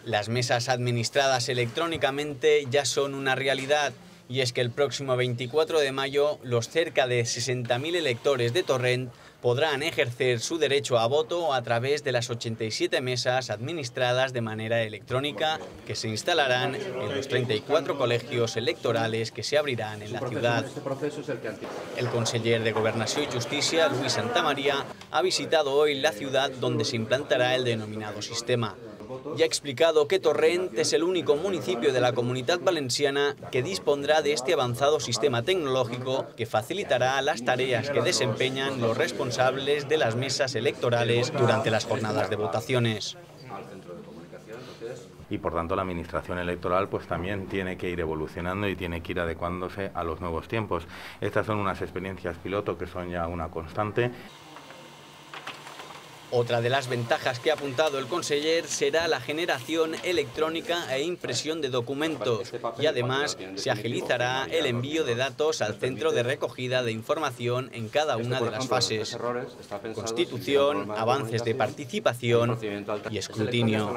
Las mesas administradas electrónicamente ya son una realidad, y es que el próximo 24 de mayo los cerca de 60.000 electores de Torrent podrán ejercer su derecho a voto a través de las 87 mesas administradas de manera electrónica que se instalarán en los 34 colegios electorales que se abrirán en la ciudad. El conseller de Gobernació y Justícia, Luis Santamaría, ha visitado hoy la ciudad donde se implantará el denominado sistema. Y ha explicado que Torrent es el único municipio de la Comunitat Valenciana que dispondrá de este avanzado sistema tecnológico que facilitará las tareas que desempeñan los responsables de las mesas electorales durante las jornadas de votaciones. Y por tanto la administración electoral pues también tiene que ir evolucionando y tiene que ir adecuándose a los nuevos tiempos. Estas son unas experiencias piloto que son ya una constante. Otra de las ventajas que ha apuntado el conseller será la generación electrónica e impresión de documentos, y además se agilizará el envío de datos al centro de recogida de información en cada una de las fases: constitución, avances de participación y escrutinio.